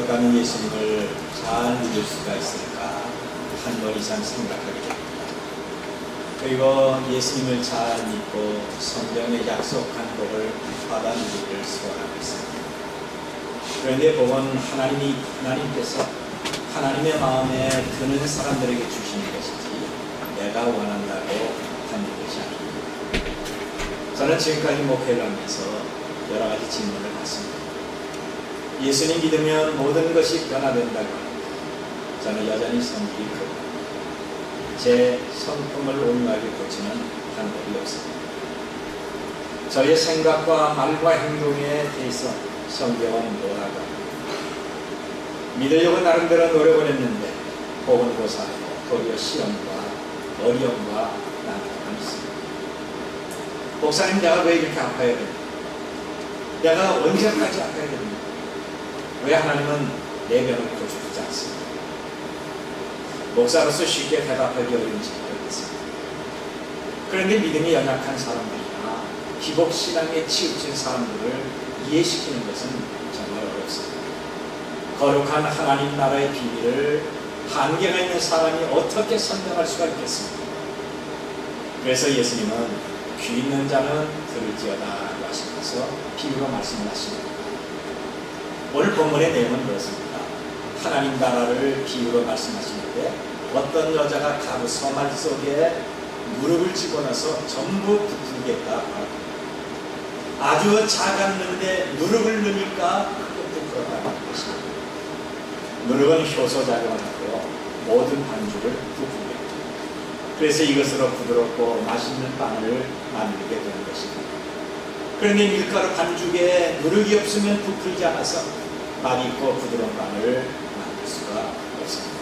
나는 예수님을 잘 믿을 수가 있을까 한 번 이상 생각하게 됩니다. 그리고 예수님을 잘 믿고 성경에 약속한 복을 받아 누리기를 소원하고 있습니다. 그런데 복은 하나님께서 하나님의 마음에 드는 사람들에게 주시는 것이지 내가 원한다고 하는 것이 아닙니다. 저는 지금까지 목회를 하면서 여러 가지 질문을 받습니다. 예수님 믿으면 모든 것이 변화된다고 합니다. 저는 여전히 성질이 크고 제 성품을 온전하게 고치는 방법이 없습니다. 저의 생각과 말과 행동에 대해서 성경은 뭐라고 합니다. 믿으려고 나름대로 노력을 했는데 복은 고사하고 도리어 시험과 어려움과 난관이 있습니다. 목사님, 내가 왜 이렇게 아파야 됩니까? 내가 언제까지 아파야 됩니까? 왜 하나님은 내 병을 고쳐주지 않습니까? 목사로서 쉽게 대답하기 어려운지 모르겠습니다. 그런데 믿음이 연약한 사람들이나 기복신앙에 치우친 사람들을 이해시키는 것은 정말 어렵습니다. 거룩한 하나님 나라의 비밀을 한계가 있는 사람이 어떻게 설명할 수가 있겠습니까? 그래서 예수님은 귀 있는 자는 들을지어다 라고 하시면서 비유로 말씀을 하십니다. 오늘 본문의 내용은 그렇습니다. 하나님 나라를 비유로 말씀하시는데 어떤 여자가 가루 서말 속에 무릎을 집어넣어서 전부 부풀겠다 말합니다. 아주 작았는데 무릎을 넣으니까 부풀어가는 것입니다. 무릎은 효소작용을 하고 모든 반죽을 부풀게 합니다. 그래서 이것으로 부드럽고 맛있는 빵을 만들게 되는 것입니다. 그런데 밀가루 반죽에 누룩이 없으면 부풀지 않아서 맛있고 부드러운 빵을 만들 수가 없습니다.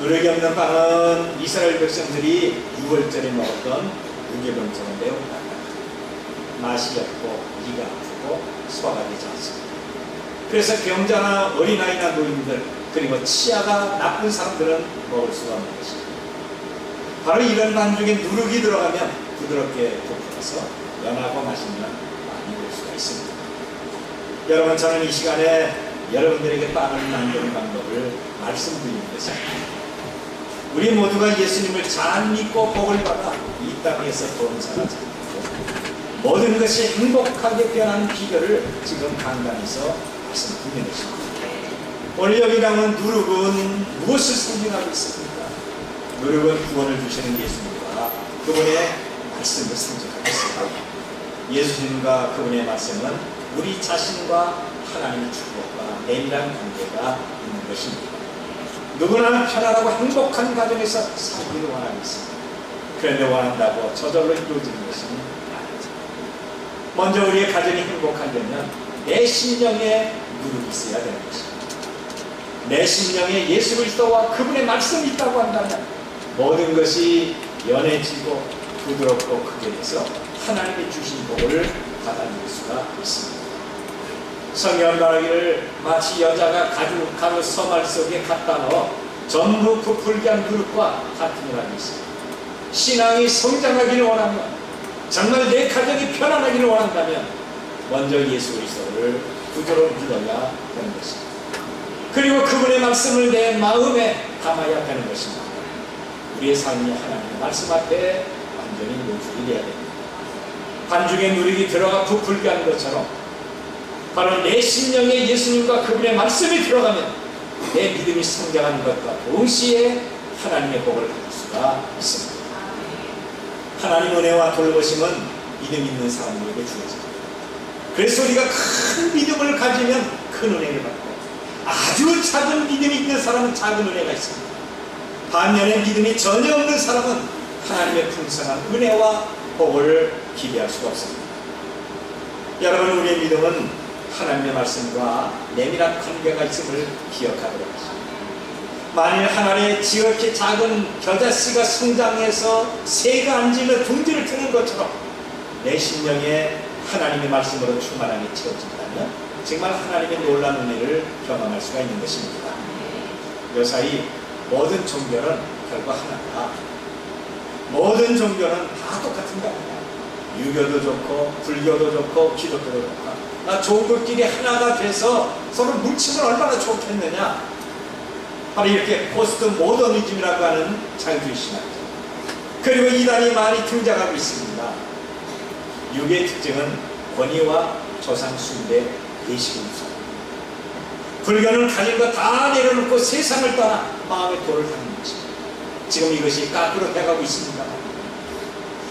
누룩이 없는 빵은 이스라엘 백성들이 6월절에 먹었던 유기병처럼 매우 딱딱합니다. 맛이 없고 이가 아프고 소화가 되지 않습니다. 그래서 병자나 어린아이나 노인들 그리고 치아가 나쁜 사람들은 먹을 수가 없는 것입니다. 바로 이런 반죽에 누룩이 들어가면 부드럽게 부풀어서 연하고 맛있는 빵이 될 수가 있습니다. 여러분, 저는 이 시간에 여러분들에게 빵을 만드는 방법을 말씀드리는 것입니다. 우리 모두가 예수님을 잘 믿고 복을 받아 이 땅에서 범사가 되고 모든 것이 행복하게 변하는 비결을 지금 강단에서 말씀드리는 것입니다. 오늘 여기 나온 누룩은 무엇을 상징하고 있습니까? 누룩은 구원을 주시는 예수님과 그분의 말씀을 상징하고 있습니다. 예수님과 그분의 말씀은 우리 자신과 하나님의 축복과 내밀한 관계가 있는 것입니다. 누구나 편안하고 행복한 가정에서 살기를 원하고 있습니다. 그런데 원한다고 저절로 이루어지는 것은 아니죠. 먼저 우리의 가정이 행복하려면 내 심령에 누룩이 있어야 되는 것입니다. 내 심령에 예수 그리스도와 그분의 말씀이 있다고 한다면 모든 것이 연해지고 부드럽고 크게 돼서 하나님의 주신 복을 받아들일 수가 있습니다. 성경은 말하기를 마치 여자가 가루 서말 속에 갖다 넣어 전부 부풀게 한 누룩과 같은 이라고 있습니다. 신앙이 성장하기를 원하면 정말 내 가정이 편안하기를 원한다면 먼저 예수 그리스도를 구주로 믿어야 되는 것입니다. 그리고 그분의 말씀을 내 마음에 담아야 되는 것입니다. 우리의 삶이 하나님의 말씀 앞에 완전히 노출이 되어야 됩니다. 반죽에 누룩이 들어가 부풀게 하는 것처럼 바로 내 심령에 예수님과 그분의 말씀이 들어가면 내 믿음이 성장하는 것과 동시에 하나님의 복을 받을 수가 있습니다. 하나님 은혜와 돌보심은 믿음 있는 사람들에게 주어집니다. 그래서 우리가 큰 믿음을 가지면 큰 은혜를 받고 아주 작은 믿음이 있는 사람은 작은 은혜가 있습니다. 반면에 믿음이 전혀 없는 사람은 하나님의 풍성한 은혜와 복을 기대할 수가 없습니다. 여러분, 우리의 믿음은 하나님의 말씀과 내밀한 관계가 있음을 기억하도록 하십니다. 만일 하나님의 지극히 작은 겨자씨가 성장해서 새가 앉으며 둥지를 트는 것처럼 내 심령에 하나님의 말씀으로 충만하게 채워진다면 정말 하나님의 놀라운 은혜를 경험할 수가 있는 것입니다. 요사이 모든 종교는 결국 하나다. 모든 종교는 다 똑같은 겁니다. 유교도 좋고 불교도 좋고 기독교도 좋고 종교끼리 하나가 돼서 서로 뭉치면 얼마나 좋겠느냐. 바로 이렇게 포스트 모더니즘이라고 하는 자유주의 신학자. 그리고 이단이 많이 등장하고 있습니다. 유교의 특징은 권위와 조상 숭배, 예식을 우선. 불교는 가진 거 다 내려놓고 세상을 떠나 마음의 도를 닦는 것입니다. 지금 이것이 까꾸로 돼가고 있습니다.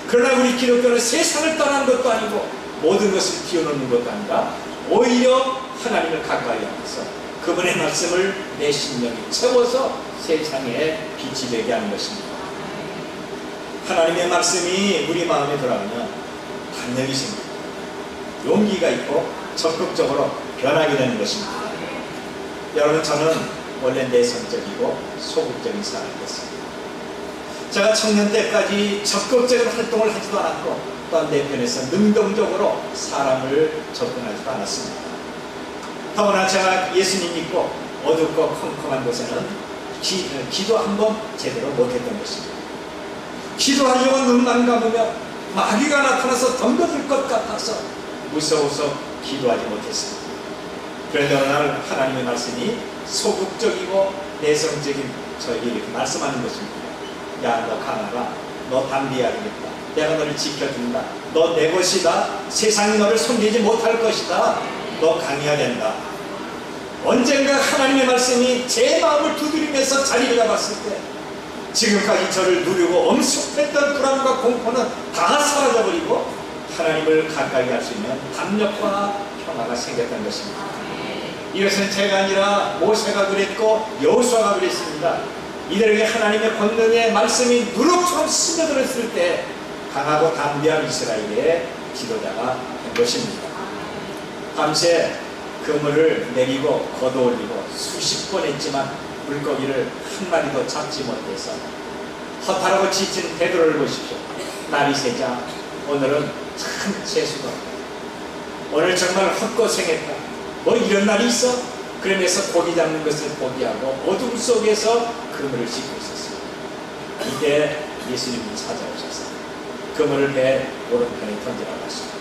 그러나 우리 기독교는 세상을 떠난 것도 아니고 모든 것을 비워놓는 것도 아니라 오히려 하나님을 가까이 하면서 그분의 말씀을 내 심령에 채워서 세상에 빛이 되게 하는 것입니다. 하나님의 말씀이 우리 마음에 들어가면 단력이 생깁니다. 용기가 있고 적극적으로 변하게 되는 것입니다. 여러분, 저는 원래 내성적이고 소극적인 사람이었습니다. 제가 청년 때까지 적극적인 활동을 하지도 않았고 또한 내 편에서 능동적으로 사람을 접근하지도 않았습니다. 더구나 제가 예수님 믿고 어둡고 컴컴한 곳에는 기도 한번 제대로 못했던 것입니다. 기도하려고 눈만 감으며 마귀가 나타나서 덤벼들 것 같아서 무서워서 기도하지 못했습니다. 그런데 어느 날 하나님의 말씀이 소극적이고 내성적인 저에게 이렇게 말씀하는 것입니다. 야, 너 강하라. 너 담대해야겠다. 내가 너를 지켜준다. 너 내 것이다. 세상이 너를 손대지 못할 것이다. 너 강해야 된다. 언젠가 하나님의 말씀이 제 마음을 두드리면서 자리를 잡았을 때 지금까지 저를 누르고 엄습했던 불안과 공포는 다 사라져버리고 하나님을 가까이 할 수 있는 담력과 평화가 생겼던 것입니다. 이것은 제가 아니라 모세가 그랬고 여호수아가 그랬습니다. 이들에게 하나님의 권능의 말씀이 누룩처럼 스며들었을 때 강하고 담대한 이스라엘의 지도자가 된 것입니다. 밤새 그물을 내리고 걷어올리고 수십 번 했지만 물고기를 한 마리도 잡지 못해서 허탈하고 지친 베드로를 보십시오. 날이 새자 오늘은 참 재수가 없다. 오늘 정말 헛고생했다. 뭐 이런 날이 있어? 그러면서 고기 잡는 것을 포기하고 어둠 속에서 그물을 싣고 있었어요. 이때 예수님이 찾아오셔서 그물을 배 오른편에 던지라고 하십니다.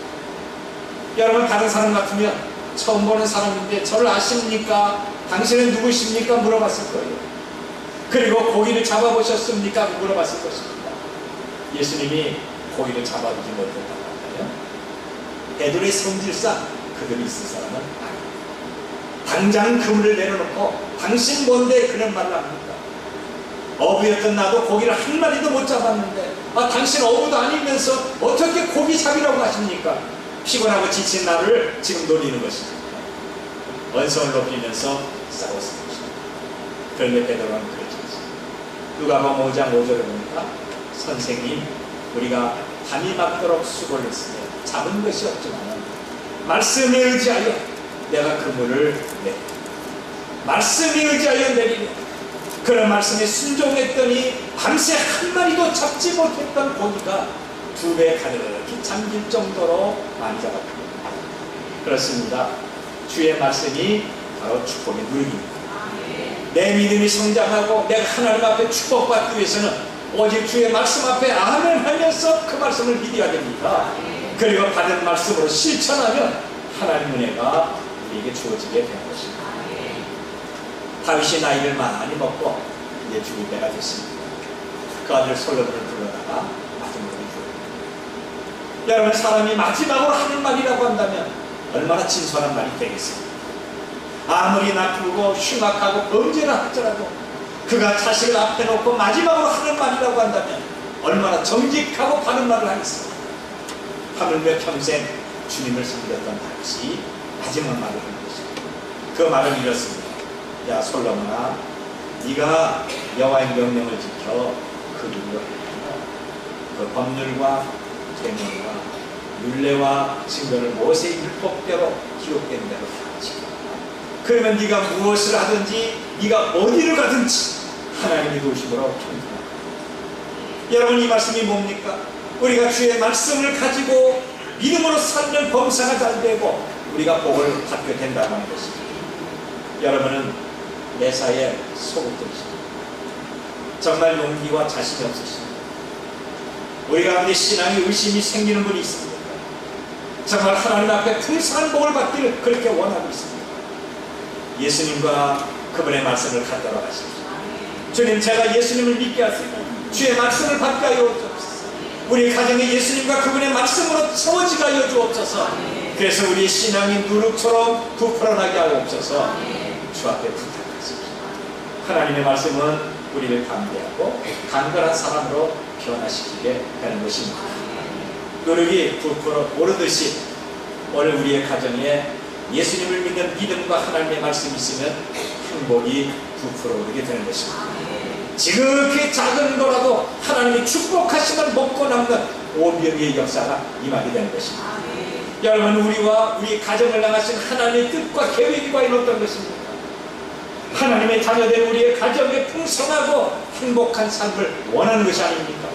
여러분, 다른 사람 같으면 처음 보는 사람인데 저를 아십니까? 당신은 누구십니까? 물어봤을 거예요. 그리고 고기를 잡아보셨습니까? 물어봤을 것입니다. 예수님이 고기를 잡아보지 못했다고 한다면 베드로의 성질상 그들이 있을 사람은 아닙니다. 당장 그물을 내려놓고 당신 뭔데 그런 말을 합니까? 어부였던 나도 고기를 한 마리도 못 잡았는데 당신 어부도 아니면서 어떻게 고기 잡으라고 하십니까? 피곤하고 지친 나를 지금 놀리는 것입니다. 언성을 높이면서 싸웠습니다. 그런데 베드로는 그렇지 않습니다. 누가복음 5장 5절을 보니까 선생님, 우리가 밤이 맞도록 수고를 했으며 잡은 것이 없지만 말씀에 의지하여 내가 그물을 내리라. 말씀에 의지하여 내리라. 그런 말씀에 순종했더니 밤새 한 마리도 잡지 못했던 고기가 2배 가득히 잠길 정도로 많이 잡았습니다. 그렇습니다. 주의 말씀이 바로 축복의 누룩입니다. 내 믿음이 성장하고 내가 하나님 앞에 축복받기 위해서는 오직 주의 말씀 앞에 아멘 하면서 그 말씀을 믿어야 됩니다. 그리고 받은 말씀으로 실천하면 하나님 은혜가 우리에게 주어지게 되는 것입니다. 다윗이 나이를 많이 먹고 이제 죽을 때가 됐습니다. 그 아들 솔로몬을 불러다가 마지막으로 죽었습니다. 여러분, 사람이 마지막으로 하는 말이라고 한다면 얼마나 진솔한 말이 되겠습니까? 아무리 나쁘고 흉악하고 범죄를 할지라도 그가 자식을 앞에 놓고 마지막으로 하는 말이라고 한다면 얼마나 정직하고 바른 말을 하겠습니까? 하물며 평생 주님을 섬겼던 다윗이 마지막 말을 하는 것입니다. 그 말은 이렇습니다. 야, 솔로몬아, 네가 여호와의 명령을 지켜 그 율로 행하며 그 법률과 계명과 율례와 증거를 모세의 율법대로 기록된 대로 다 지켜. 그러면 네가 무엇을 하든지 네가 어디를 가든지 하나님의 도우심으로 평등하다. 여러분, 이 말씀이 뭡니까? 우리가 주의 말씀을 가지고 믿음으로 살면 범사가 잘 되고 우리가 복을 받게 된다고 하는 것입니다. 여러분은 매사에 소극적이십니다. 정말 용기와 자신이 없으십니다. 우리 가운데 신앙의 의심이 생기는 분이 있습니다. 정말 하나님 앞에 풍성한 복을 받기를 그렇게 원하고 있습니다. 예수님과 그분의 말씀을 갖도록 하십시오. 주님, 제가 예수님을 믿게 하시고 주의 말씀을 받게 하여 주옵소서. 우리 가정에 예수님과 그분의 말씀으로 채워지게 하여 주옵소서. 그래서 우리의 신앙이 누룩처럼 부풀어나게 하옵소서. 주 앞에 부탁하십시오. 하나님의 말씀은 우리를 담대하고 강건한 사람으로 변화시키게 되는 것입니다. 누룩이 부풀어 오르듯이 오늘 우리의 가정에 예수님을 믿는 믿음과 하나님의 말씀이 있으면 행복이 부풀어 오르게 되는 것입니다. 지극히 작은 거라도 하나님이 축복하시면 먹고 남는 오병이의 역사가 임하게 되는 것입니다. 여러분, 우리와 우리 가정을 향하신 하나님의 뜻과 계획이 과연 어떤 것입니까? 하나님의 자녀된 우리의 가정에 풍성하고 행복한 삶을 원하는 것이 아닙니까?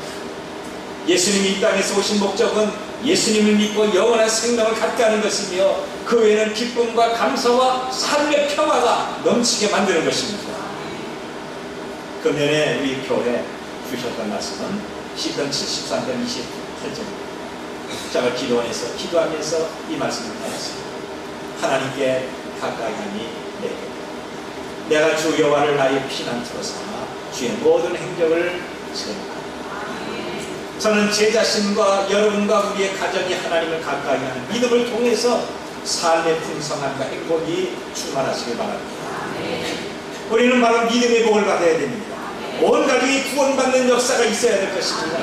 예수님이 이 땅에서 오신 목적은 예수님을 믿고 영원한 생명을 갖게 하는 것이며 그 외에는 기쁨과 감사와 삶의 평화가 넘치게 만드는 것입니다. 금년에 우리 교회 주셨던 말씀은 시편 73편 28절입니다. 제가 기도원에서 기도하면서 이 말씀을 받았습니다. 하나님께 가까이 하니 내가 주 여호와를 나의 피난처로 삼아 주의 모든 행적을 전하라. 저는 제 자신과 여러분과 우리의 가정이 하나님을 가까이 하는 믿음을 통해서 삶의 풍성함과 행복이 충만하시길 바랍니다. 우리는 바로 믿음의 복을 받아야 됩니다. 온 가족이 구원받는 역사가 있어야 될 것입니다.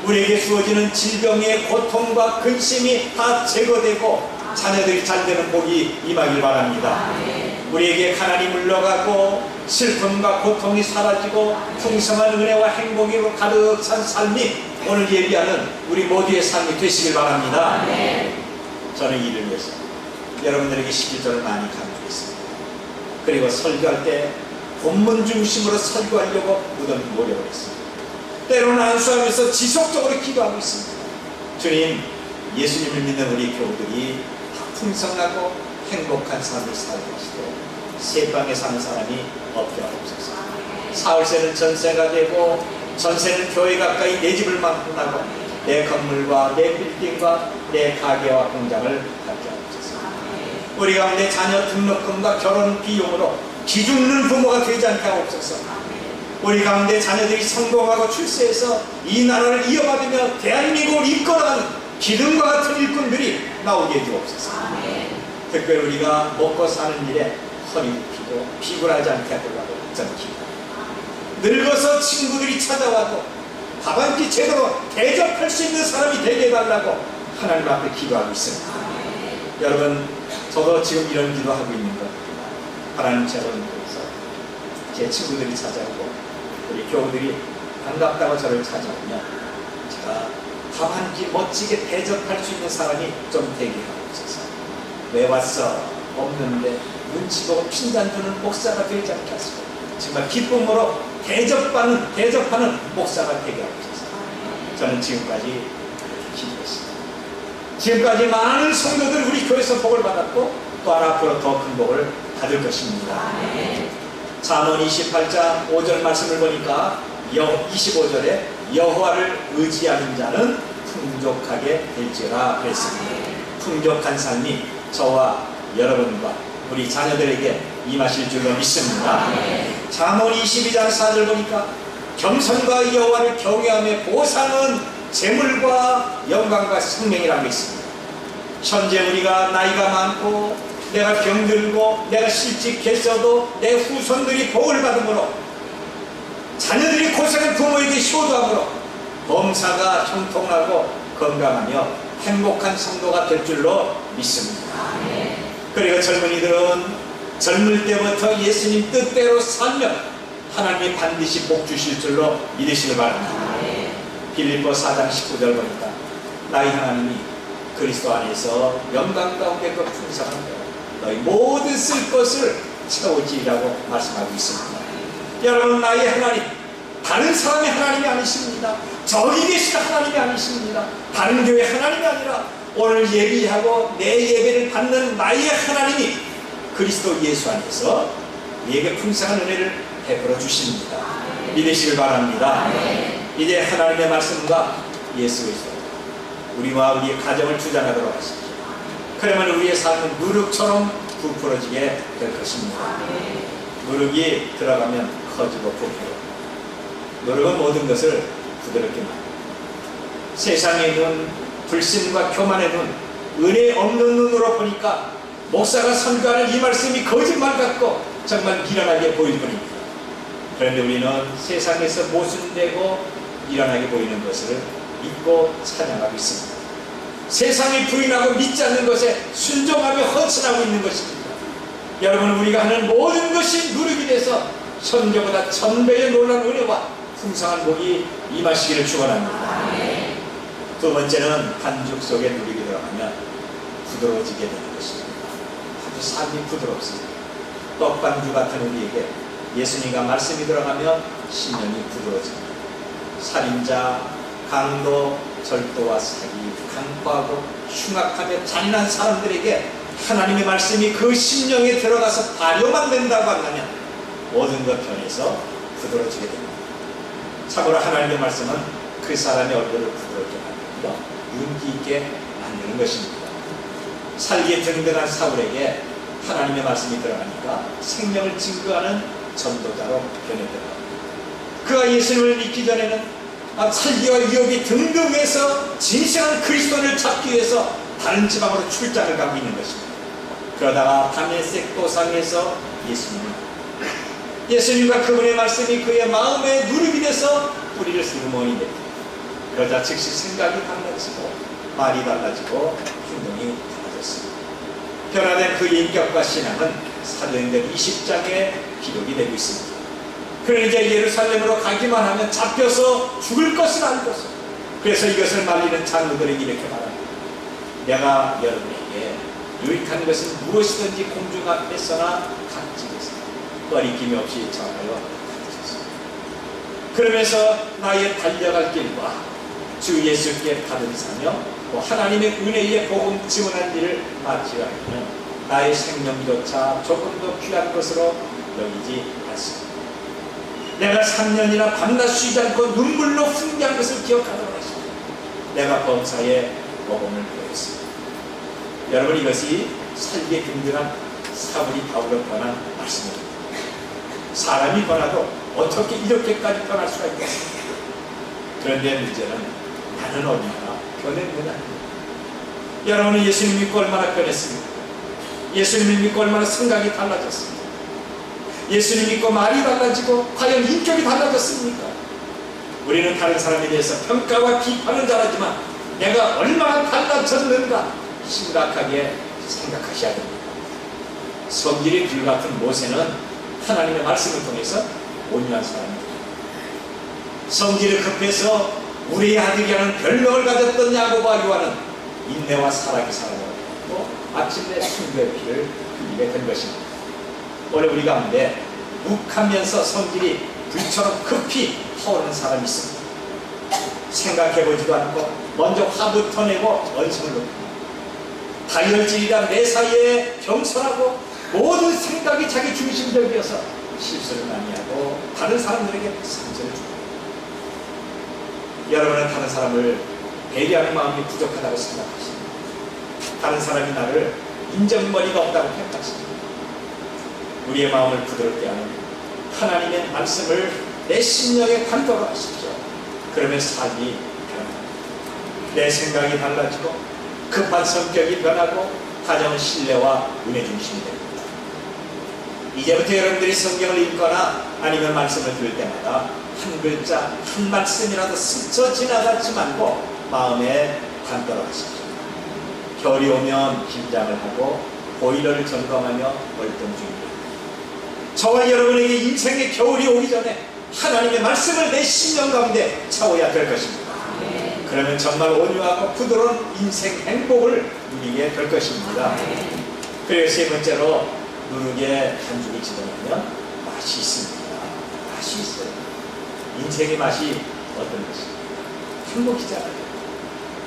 우리에게 주어지는 질병의 고통과 근심이 다 제거되고 자녀들이 잘되는 복이 임하길 바랍니다. 우리에게 가난이 물러가고 슬픔과 고통이 사라지고 풍성한 은혜와 행복으로 가득 찬 삶이 오늘 예비하는 우리 모두의 삶이 되시길 바랍니다. 저는 이를 위해서 여러분들에게 11절을 많이 강조했습니다. 그리고 설교할 때 본문 중심으로 설교하려고 무덤 노력을 했습니다. 때로는 안수하면서 지속적으로 기도하고 있습니다. 주님, 예수님을 믿는 우리 교우들이 풍성하고 행복한 삶을 살고 하시고 세방에 사는 사람이 없게 하옵소서. 사흘새는 전세가 되고 전세는 교회 가까이 내 집을 만나고 내 건물과 내 빌딩과 내 가게와 공장을 갖게 하옵소서. 우리 가운데 자녀 등록금과 결혼 비용으로 기죽는 부모가 되지 않게 하옵소서. 우리 가운데 자녀들이 성공하고 출세해서 이 나라를 이어받으며 대한민국을 이끌어가는 기둥과 같은 일꾼들이 나오게 해주옵소서. 특별히 우리가 먹고 사는 일에 허리 굽히고 피곤하지 않게 하려고 정기다. 늙어서 친구들이 찾아와도 밥 한 끼 제대로 대접할 수 있는 사람이 되게 해달라고 하나님 앞에 기도하고 있습니다. 여러분, 저도 지금 이런 기도하고 있는 것, 하나님 제가 믿어서 제 친구들이 찾아오고 우리 교우들이 반갑다고 저를 찾아오면 제가 밥 한 끼 멋지게 대접할 수 있는 사람이 좀 되게 하옵소서. 왜 왔어? 없는데 눈치 보고 핀잔 주는 목사가 되지 않게 하시고 정말 기쁨으로 대접하는 목사가 되게 하옵소서. 저는 지금까지 기도했습니다. 지금까지 많은 성도들 우리 교회에서 복을 받았고 또 앞으로 더 큰 복을 받을 것입니다. 잠언 28장 5절 말씀을 보니까 25절에 여호와를 의지하는 자는 풍족하게 될지라 그랬습니다. 풍족한 삶이 저와 여러분과 우리 자녀들에게 임하실 줄로 믿습니다. 잠언 22장 4절 보니까 겸손과 여호와를 경외함의 보상은 재물과 영광과 생명이라고 있습니다. 현재 우리가 나이가 많고 내가 병들고 내가 실직했어도 내 후손들이 복을 받음으로 자녀들이 고생한 부모에게 효도함으로 범사가 형통하고 건강하며 행복한 성도가 될 줄로 믿습니다. 그리고 젊은이들은 젊을 때부터 예수님 뜻대로 살면 하나님이 반드시 복 주실 줄로 믿으시길 바랍니다. 빌립보 4장 19절 보니까 나의 하나님이 그리스도 안에서 영광 가운데 그 풍성한 것 너희 모든 쓸 것을 채우지라고 말씀하고 있습니다. 여러분, 나의 하나님 다른 사람의 하나님이 아니십니다. 저기 계신 하나님이 아니십니다. 다른 교회 하나님이 아니라 오늘 예비하고 내 예배를 받는 나의 하나님이 그리스도 예수 안에서 우리에게 풍성한 은혜를 베풀어 주십니다. 믿으시길 바랍니다. 이제 하나님의 말씀과 예수 그리스도 우리와 우리의 가정을 주장하도록 하십시오. 그러면 우리의 삶은 누룩처럼 부풀어지게 될 것입니다. 누룩이 들어가면 커지고 부풀어. 누룩은 모든 것을 부드럽게 만듭니다. 세상의 눈, 불신과 교만의 눈, 은혜 없는 눈으로 보니까 목사가 선교하는 이 말씀이 거짓말 같고 정말 미련하게 보일 뿐입니다. 그런데 우리는 세상에서 모순되고 미련하게 보이는 것을 믿고 찬양하고 있습니다. 세상이 부인하고 믿지 않는 것에 순종하며 헌신하고 있는 것입니다. 여러분, 우리가 하는 모든 것이 누룩이 돼서 천교보다 천배의 놀라운 은혜와 풍성한 복이 임하시기를 축원합니다. 두 번째는 반죽 속에 누룩이 들어가면 부드러워지게 되는 것입니다. 아주 삶이 부드럽습니다. 떡반죽 같은 우리에게 예수님과 말씀이 들어가면 신령이 부드러워집니다. 살인자, 강도, 절도와 사기, 강포하고 흉악하며 잔인한 사람들에게 하나님의 말씀이 그 심령에 들어가서 발효만 된다고 한다면 모든 것 변해서 부드러워지게 됩니다. 참고로 하나님의 말씀은 그 사람의 얼굴을 부드럽게 만들며 윤기 있게 만드는 것입니다. 살기에 등등한 사울에게 하나님의 말씀이 들어가니까 생명을 증거하는 전도자로 변해들어갑니다. 그가 예수님을 믿기 전에는 살기와 위협이 등등해서 진실한 그리스도를 잡기 위해서 다른 지방으로 출장을 가고 있는 것입니다. 그러다가 다메섹 도상에서 예수님과 그분의 말씀이 그의 마음에 누룩이 돼서 뿌리를 쓰르머니 됩니다. 그러자 즉시 생각이 달라지고 말이 달라지고 행동이 달라졌습니다. 변화된 그 인격과 신앙은 사도행전 20장에 기록이 되고 있습니다. 그는 이제 예루살렘으로 가기만 하면 잡혀서 죽을 것을 알고서 그래서 이것을 말리는 장로들에게 이렇게 말합니다. 내가 여러분에게 유익한 것은 무엇이든지 공중 앞에서나 각지에서 꺼리낌이 없이 전하여 가르쳤습니다. 그러면서 나의 달려갈 길과 주 예수께 받은 사명 또 하나님의 은혜의 복음 증언한 일을 마치려 하면 나의 생명조차 조금 더 귀한 것으로 여기지 않습니다. 내가 3년이나 밤낮 쉬지 않고 눈물로 훈계한 것을 기억하도록 하십니다. 내가 범사에 복음을 보였습니다. 여러분, 이것이 살기에 든든한 사울이 바울로 변한 말씀입니다. 사람이 변화도 어떻게 이렇게까지 변할 수가 있겠습니까? 그런데 문제는 나는 얼마나 변했느냐. 여러분은 예수님 믿고 얼마나 변했습니까? 예수님 믿고 얼마나 생각이 달라졌습니까? 예수님 믿고 말이 달라지고 과연 인격이 달라졌습니까? 우리는 다른 사람에 대해서 평가와 비판은 잘하지만 내가 얼마나 달라졌는가 심각하게 생각하셔야 됩니다. 성질이 불같은 모세는 하나님의 말씀을 통해서 온유한 사람입니다. 성질이 급해서 우리의 아들이라는 별명을 가졌던 야고보와 요한은 인내와 사랑이 살아나고 마침내 순교의 피를 흘리게 된 것입니다. 오늘 우리 가운데 묵하면서 성질이 불처럼 급히 타오르는 사람이 있습니다. 생각해보지도 않고 먼저 화부터 내고 언성을 높입니다. 다혈질이라 내 사이에 겸손하고 모든 생각이 자기 중심적이어서 실수를 많이 하고 다른 사람들에게 상처를 줍니다. 여러분은 다른 사람을 배려하는 마음이 부족하다고 생각하십니다. 다른 사람이 나를 인정머리가 없다고 생각하십니다. 우리의 마음을 부드럽게 하는 하나님의 말씀을 내 심령에 담도록 하십시오. 그러면 삶이 변합니다. 내 생각이 달라지고 급한 성격이 변하고 가정은 신뢰와 은혜 중심이 됩니다. 이제부터 여러분들이 성경을 읽거나 아니면 말씀을 들을 때마다 한 글자 한 말씀이라도 스쳐 지나가지 말고 마음에 담도록 하십시오. 겨울이 오면 김장을 하고 보일러를 점검하며 월동 중입니다. 저와 여러분에게 인생의 겨울이 오기 전에 하나님의 말씀을 내 심령 가운데 채워야 될 것입니다. 그러면 정말 온유하고 부드러운 인생 행복을 누리게 될 것입니다. 그리고 세 번째로 누룩에 반죽이 집어넣으면 맛이 있습니다. 맛이 있어요. 인생의 맛이 어떤 것입니까? 행복이잖아요.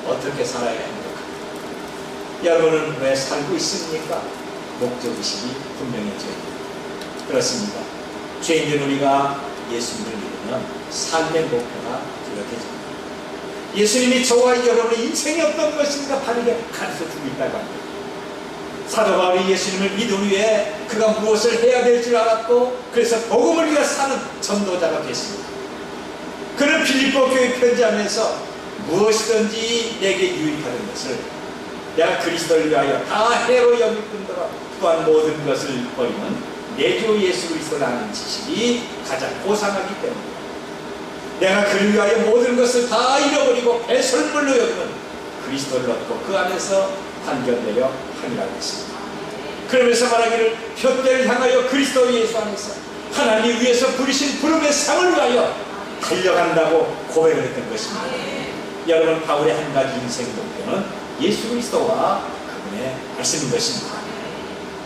어떻게 살아야 행복합니까? 여러분은 왜 살고 있습니까? 목적의식이 분명해져요. 그렇습니다. 죄인된 우리가 예수님을 믿으면 삶의 목표가 뚜렷해집니다. 예수님이 저와 여러분의 인생이 어떤 것인가 바르게 가르쳐주고 있다고 합니다. 사도 바울이 예수님을 믿은 후에 그가 무엇을 해야 될 줄 알았고 그래서 복음을 위해 사는 전도자가 됐습니다. 그는 빌립보 교회 편지하면서 무엇이든지 내게 유익하는 것을 내가 그리스도를 위하여 다 해로 여길 뿐더러 또한 모든 것을 버리면 내 주 예수 그리스도를 아는 지식이 가장 고상하기 때문이다. 내가 그를 위하여 모든 것을 다 잃어버리고 배설물로 여기면 그리스도를 얻고 그 안에서 단결되어 함이라고 했습니다. 그러면서 말하기를 표대를 향하여 그리스도 예수 안에서 하나님 위에서 부리신 부름의 상을 위하여 달려간다고 고백을 했던 것입니다. 여러분, 바울의 한 가지 인생 목표는 예수 그리스도와 그분의 말씀인 것입니다.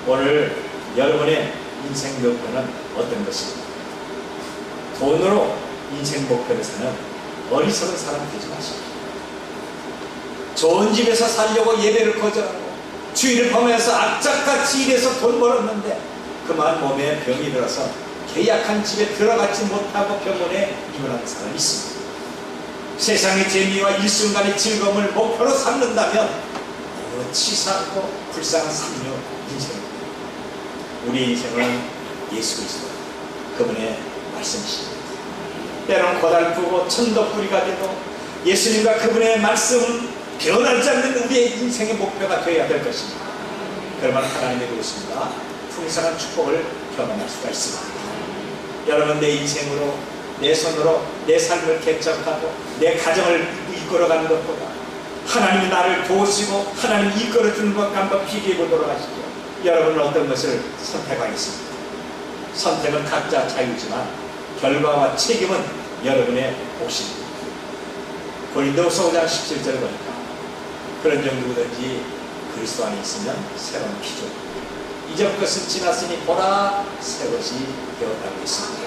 오늘 여러분의 인생 목표는 어떤 것입니까? 돈으로 인생 목표를 사는 어리석은 사람 되지 마십시오. 좋은 집에서 살려고 예배를 거절하고 주일을 범하면서 악착같이 일해서 돈 벌었는데 그만 몸에 병이 들어서 계약한 집에 들어가지 못하고 병원에 입원하는 사람이 있습니다. 세상의 재미와 일순간의 즐거움을 목표로 삼는다면 치사하고 불쌍한 삶의 인생입니다. 우리 인생은 예수 그리스도 그분의 말씀이십니다. 때론 고달프고 천덕꾸리가 되고 예수님과 그분의 말씀은 변하지 않는 우리의 인생의 목표가 되어야 될 것입니다. 그러면 하나님의 그것입니다. 풍성한 축복을 경험할 수가 있습니다. 여러분, 내 인생으로 내 손으로 내 삶을 개척하고 내 가정을 이끌어가는 것보다 하나님이 나를 도우시고 하나님이 이끌어주는 것과 한번 비교해 보도록 하시죠. 여러분은 어떤 것을 선택하겠습니까? 선택은 각자 자유지만 결과와 책임은 여러분의 몫입니다. 고린도후서 5장 17절 보니까 그런 점 누구든지 그리스도 안에 있으면 새로운 피조 이전 것은 지났으니 보라 새 것이 되었다고 했습니다.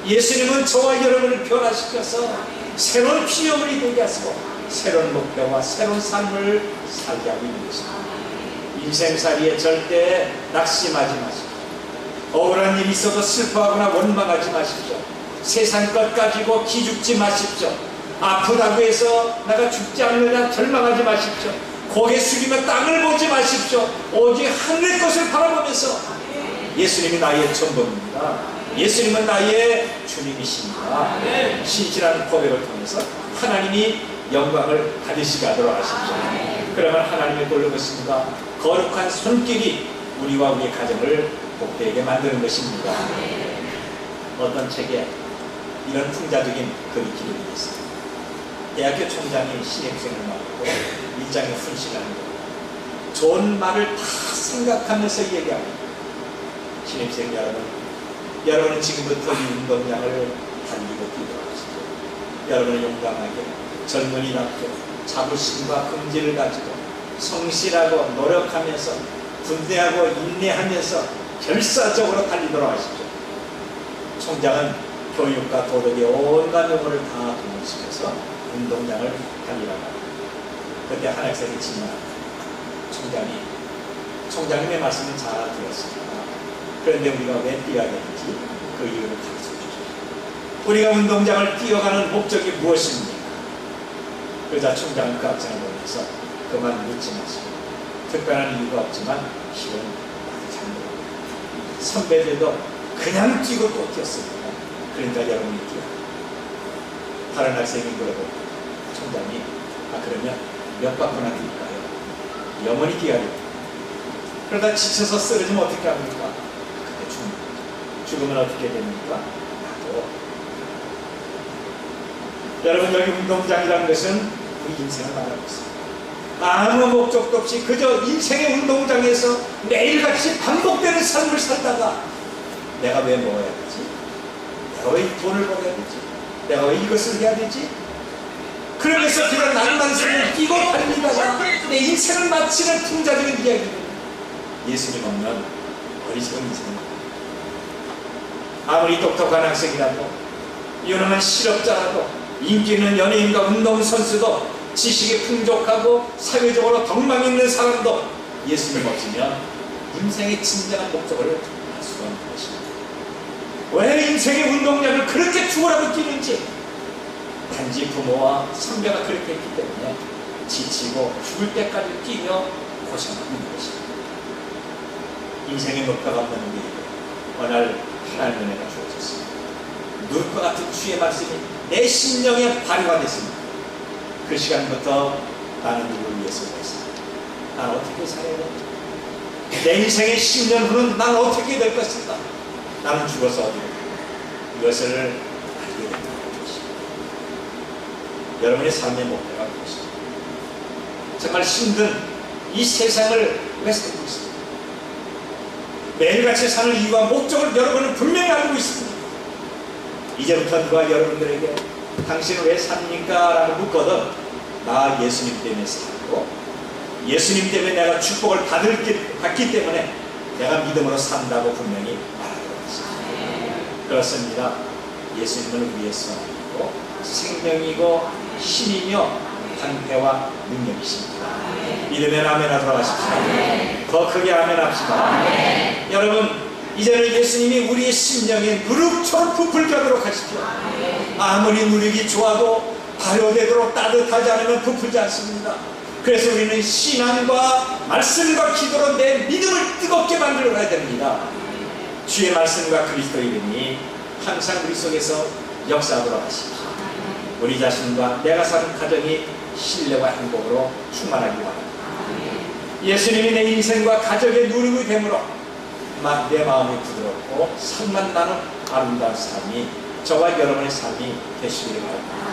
예수님은 저와 여러분을 변화시켜서 새로운 피조물이 되게 하시고 새로운 목표와 새로운 삶을 살게 하고 있는 것입니다. 인생살이에 절대 낙심하지 마십시오. 억울한 일이 있어도 슬퍼하거나 원망하지 마십시오. 세상 것 가지고 기죽지 마십시오. 아프다고 해서 내가 죽지 않느냐 절망하지 마십시오. 고개 숙이며 땅을 보지 마십시오. 오직 하늘의 것을 바라보면서 예수님이 나의 전부입니다. 예수님은 나의 주님이십니다. 신실한 고백을 통해서 하나님이 영광을 받으시게 하도록 하십시오. 그러면 하나님의 돌로 것입니다. 거룩한 손길이 우리와 우리의 가정을 복되게 만드는 것입니다. 어떤 책에 이런 풍자적인 글이 기록이 있습니다. 대학교 총장이 신입생을 맡고 일장에 훈시하는 것, 좋은 말을 다 생각하면서 얘기하고 신입생 여러분은 지금부터 이 운동장을 달리고 뛰도록 하시고 여러분은 용감하게 젊은이답게 자부심과 긍지를 가지고 성실하고 노력하면서 분대하고 인내하면서 결사적으로 달리도록 하십시오. 총장은 교육과 도덕의 온갖 용어를 다 동원시켜서 운동장을 달리라고 합니다. 그때 한 학생이 질문합니다. 총장님의 말씀은 잘 들었습니다. 그런데 우리가 왜 뛰어야 되는지 그 이유를 가르쳐 주십시오. 우리가 운동장을 뛰어가는 목적이 무엇입니까? 그러자 총장은 그 학생을 보면서 그만 묻지 마시고 특별한 이유가 없지만 실은 많이 잘못합니다. 선배들도 그냥 뛰고 또 뛰었습니다. 그러니까 여러분이 뛰어. 다른 학생이 물어보고 총장이 그러면 몇 바퀴나 뛸까요? 영원히 뛰어야 됩니다. 그러다 지쳐서 쓰러지면 어떻게 합니까? 그때 죽으면 어떻게 됩니까? 나도. 여러분, 여기 운동장이라는 것은 우리 인생을 말하고 있습니다. 아무 목적도 없이 그저 인생의 운동장에서 매일같이 반복되는 삶을 살다가 내가 왜 먹어야 되지? 내가 왜 돈을 벌어야 되지? 내가 왜 이것을 해야 되지? 그러면서 그런 낭만성을 끼고 달리다가 내 인생을 마치는 풍자적인 이야기입니다. 예수님 없는 어리석은 인생입니다. 아무리 똑똑한 학생이라도 유능한 실업자라도 인기 있는 연예인과 운동선수도 지식이 풍족하고 사회적으로 덕망 있는 사람도 예수님 없으면 인생의 진정한 목적을 알 수가 없는 것입니다. 왜 인생의 운동량을 그렇게 죽으라고 뛰는지 단지 부모와 선배가 그렇게 했기 때문에 지치고 죽을 때까지 뛰며 고생하고 있는 것입니다. 인생의 목표가 없는 우리에게 어느 날 하나님의 은혜가 주어졌습니다. 누룩과 같은 주의 말씀이 내 심령에 발휘가 됐습니다. 그 시간부터 나는 누구를 위해서 살았습니다. 난 어떻게 살아야 되는가? 내 인생의 10년 후는 난 어떻게 될 것인가? 나는 죽어서 어디로 갈까? 이것을 알게 된다는 것입니다. 여러분의 삶의 목표가 무엇입니까? 정말 힘든 이 세상을 왜 살고 있습니까? 매일같이 사는 이유와 목적을 여러분은 분명히 알고 있습니다. 이제부터 누가 여러분들에게 당신은 왜 삽니까? 라고 묻거든 나 예수님 때문에 살고 예수님 때문에 내가 축복을 받기 때문에 내가 믿음으로 산다고 분명히 말하도록 하십니다. 그렇습니다. 예수님은 위에서 있고 생명이고 힘이며 방패와 능력이십니다. 믿으면 아멘 하도록 하십시오. 더 크게 아멘 합시다. 여러분 이제는 예수님이 우리의 심령에 누룩처럼 부풀게 하도록 하십시오. 아무리 누룩이 좋아도 발효되도록 따뜻하지 않으면 부풀지 않습니다. 그래서 우리는 신앙과 말씀과 기도로 내 믿음을 뜨겁게 만들어 가야 됩니다. 주의 말씀과 그리스도의 이름이 항상 우리 속에서 역사하도록 하십시오. 우리 자신과 내가 사는 가정이 신뢰와 행복으로 충만하기 바랍니다. 예수님이 내 인생과 가족의 누룩이 되므로 내 마음이 부드럽고 산만 나는 아름다운 삶이 저와 여러분의 삶이 되시기를 바랍니다.